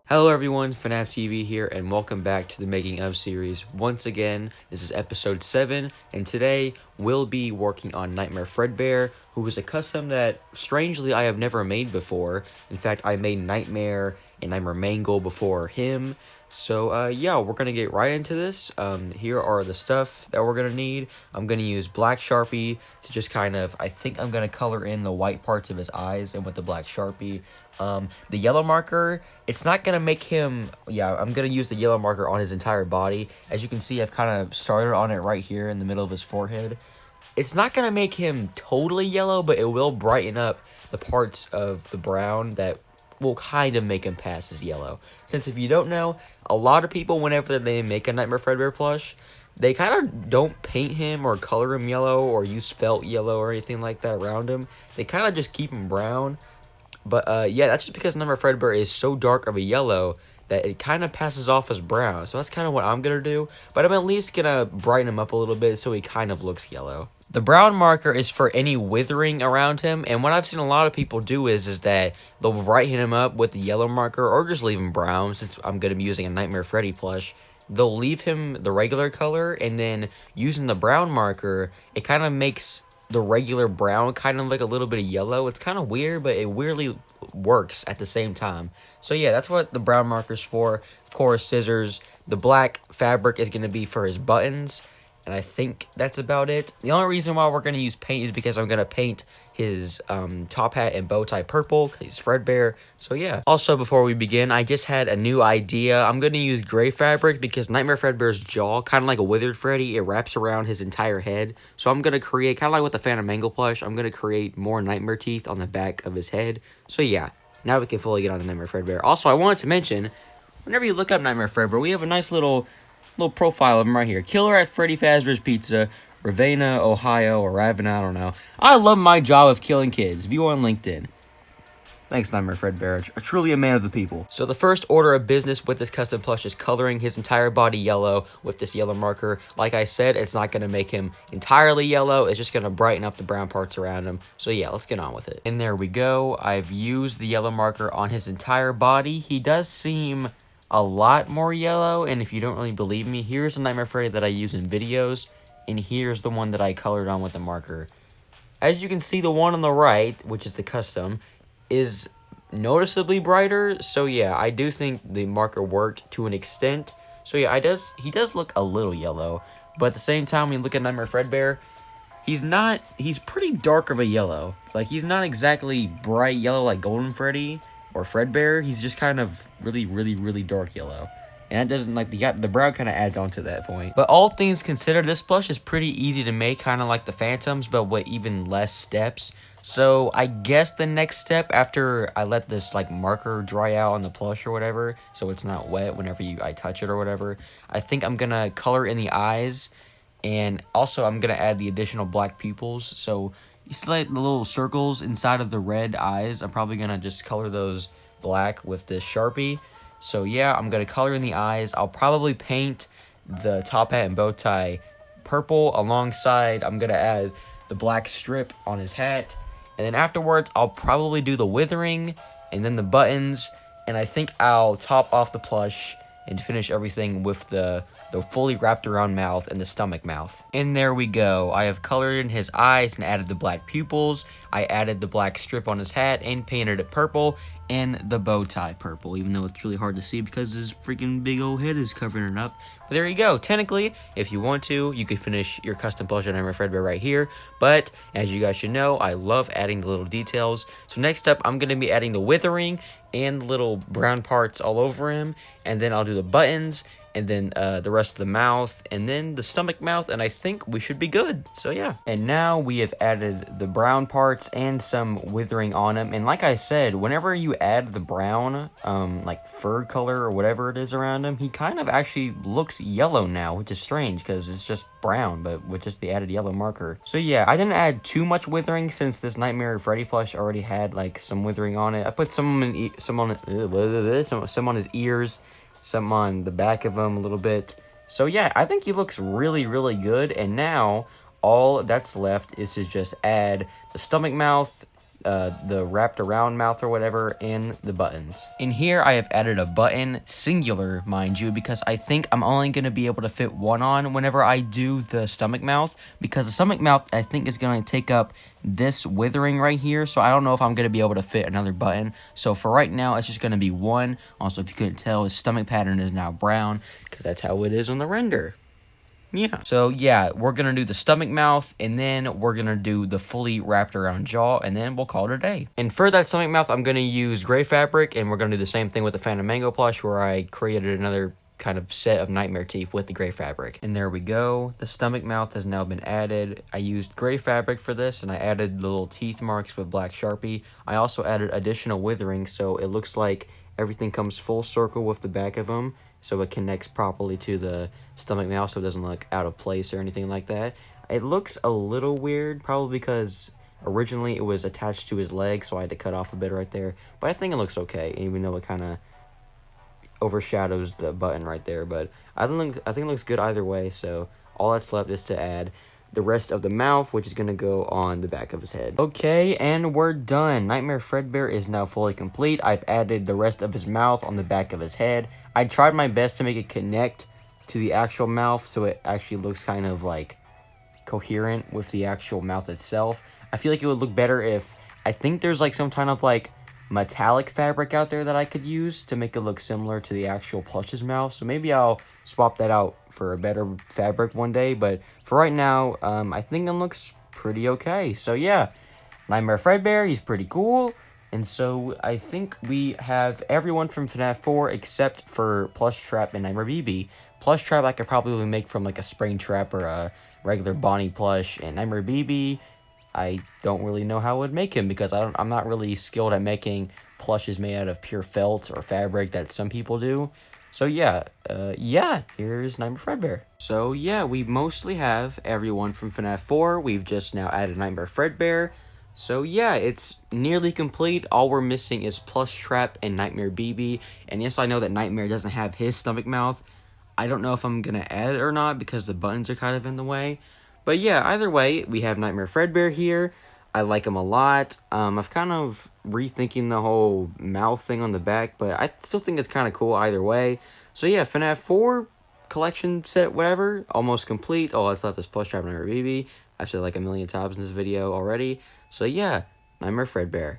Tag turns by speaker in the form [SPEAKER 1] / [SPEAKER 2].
[SPEAKER 1] Hello everyone, FNAF TV here, and welcome back to the Making of series. Once again, this is episode 7, and today we'll be working on Nightmare Fredbear, who is a custom that, strangely, I have never made before. In fact, I made Nightmare and Nightmare Mangle before him. So, yeah, we're gonna get right into this. Here are the stuff that we're gonna need. I'm gonna use black Sharpie to just kind of, I think I'm gonna color in the white parts of his eyes, and with the black Sharpie. The yellow marker, it's not gonna make him, I'm gonna use the yellow marker on his entire body. As you can see, I've kind of started on it right here in the middle of his forehead. It's not gonna make him totally yellow, but it will brighten up the parts of the brown that will kind of make him pass as yellow. Since if you don't know, a lot of people, whenever they make a Nightmare Fredbear plush, they kind of don't paint him or color him yellow or use felt yellow or anything like that around him. They kind of just keep him brown. But, yeah, that's just because Nightmare Fredbear is so dark of a yellow that it kind of passes off as brown. So that's kind of what I'm going to do. But I'm at least going to brighten him up a little bit so he kind of looks yellow. The brown marker is for any withering around him. And what I've seen a lot of people do is that they'll brighten him up with the yellow marker or just leave him brown, since I'm going to be using a Nightmare Freddy plush. They'll leave him the regular color, and then using the brown marker, it kind of makes the regular brown kind of like a little bit of yellow. It's kind of weird, but it weirdly works at the same time. So yeah, that's what the brown marker's for. Of course, scissors. The black fabric is going to be for his buttons, and I think that's about it. The only reason why we're going to use paint is because I'm going to paint his top hat and bow tie purple, because he's Fredbear. So yeah. Also, before we begin, I just had a new idea. I'm going to use gray fabric because Nightmare Fredbear's jaw, kind of like a Withered Freddy, it wraps around his entire head. So I'm going to create, kind of like with the Phantom Mangle plush, I'm going to create more Nightmare teeth on the back of his head. So yeah, now we can fully get on the Nightmare Fredbear. Also, I wanted to mention, whenever you look up Nightmare Fredbear, we have a nice little profile of him right here. Killer at Freddy Fazbear's Pizza, Ravenna, Ohio, or Ravenna, I don't know. I love my job of killing kids. View on LinkedIn. Thanks, Nightmare Fredbear. Truly a man of the people. So the first order of business with this custom plush is coloring his entire body yellow with this yellow marker. Like I said, it's not going to make him entirely yellow. It's just going to brighten up the brown parts around him. So yeah, let's get on with it. And there we go. I've used the yellow marker on his entire body. He does seem a lot more yellow, and if you don't really believe me, here's a Nightmare Freddy that I use in videos, and here's the one that I colored on with the marker. As you can see, the one on the right, which is the custom, is noticeably brighter. So yeah, I do think the marker worked to an extent. So yeah, he does look a little yellow, but at the same time, when you look at Nightmare Fredbear, he's pretty dark of a yellow. Like, he's not exactly bright yellow like Golden Freddy or Fredbear. He's just kind of really, really, really dark yellow. And that doesn't, like, the brown kind of adds on to that point. But all things considered, this plush is pretty easy to make, kind of like the Phantoms, but with even less steps. So I guess the next step, after I let this, like, marker dry out on the plush or whatever, so it's not wet whenever I touch it or whatever, I think I'm going to color in the eyes. And also, I'm going to add the additional black pupils. So you see, like, the little circles inside of the red eyes, I'm probably going to just color those black with this Sharpie. So yeah, I'm going to color in the eyes. I'll probably paint the top hat and bow tie purple alongside. I'm going to add the black strip on his hat. And then afterwards, I'll probably do the withering and then the buttons. And I think I'll top off the plush and finish everything with the fully wrapped around mouth and the stomach mouth. And there we go. I have colored in his eyes and added the black pupils. I added the black strip on his hat and painted it purple, and the bow tie purple, even though it's really hard to see because his freaking big old head is covering it up. But there you go. Technically, if you want to, you could finish your custom plush on Nightmare Fredbear right here. But as you guys should know, I love adding the little details. So next up, I'm going to be adding the withering and little brown parts all over him. And then I'll do the buttons, and then the rest of the mouth, and then the stomach mouth, and I think we should be good. So yeah. And now we have added the brown parts and some withering on him. And like I said, whenever you add the brown, like fur color or whatever it is around him, he kind of actually looks yellow now, which is strange because it's just brown, but with just the added yellow marker. So yeah, I didn't add too much withering since this Nightmare Freddy plush already had like some withering on it. I put some on his ears, some on the back of him a little bit. So yeah, I think he looks really, really good. And now all that's left is to just add the stomach mouth, the wrapped around mouth or whatever, and the buttons. In here, I have added a button, singular, mind you, because I think I'm only going to be able to fit one on whenever I do the stomach mouth, because the stomach mouth, I think, is going to take up this withering right here, so I don't know if I'm going to be able to fit another button. So for right now, it's just going to be one. Also, if you couldn't tell, his stomach pattern is now brown, because that's how it is on the render. Yeah. So, yeah, we're going to do the stomach mouth, and then we're going to do the fully wrapped around jaw, and then we'll call it a day. And for that stomach mouth, I'm going to use gray fabric, and we're going to do the same thing with the Phantom Mango plush, where I created another kind of set of nightmare teeth with the gray fabric. And there we go. The stomach mouth has now been added. I used gray fabric for this, and I added the little teeth marks with black Sharpie. I also added additional withering, so it looks like everything comes full circle with the back of them, so it connects properly to the stomach mouth, so it doesn't look out of place or anything like that. It looks a little weird, probably because originally it was attached to his leg, so I had to cut off a bit right there. But I think it looks okay, even though it kind of overshadows the button right there. But I think it looks good either way, so all that's left is to add the rest of the mouth, which is going to go on the back of his head. Okay, and we're done. Nightmare Fredbear is now fully complete. I've added the rest of his mouth on the back of his head. I tried my best to make it connect to the actual mouth, so it actually looks kind of like coherent with the actual mouth itself. I feel like it would look better if, I think there's like some kind of like metallic fabric out there that I could use to make it look similar to the actual plush's mouth. So maybe I'll swap that out for a better fabric one day. But for right now, I think it looks pretty okay. So yeah, Nightmare Fredbear, he's pretty cool. And so I think we have everyone from FNAF 4 except for Plush Trap and Nightmare BB. Plush Trap I could probably make from like a Springtrap or a regular Bonnie plush, and Nightmare BB, I don't really know how I would make him because I'm not really skilled at making plushes made out of pure felt or fabric that some people do. So yeah, here's Nightmare Fredbear. So yeah, we mostly have everyone from FNAF 4. We've just now added Nightmare Fredbear. So yeah, it's nearly complete. All we're missing is Plush Trap and Nightmare BB. And yes, I know that Nightmare doesn't have his stomach mouth. I don't know if I'm going to add it or not because the buttons are kind of in the way. But yeah, either way, we have Nightmare Fredbear here. I like him a lot. I've kind of rethinking the whole mouth thing on the back, but I still think it's kind of cool either way. So yeah, FNAF 4 collection set, whatever, almost complete. All that's left is Plush Trap and Nightmare BB. I've said like a million times in this video already. So yeah, Nightmare Fredbear.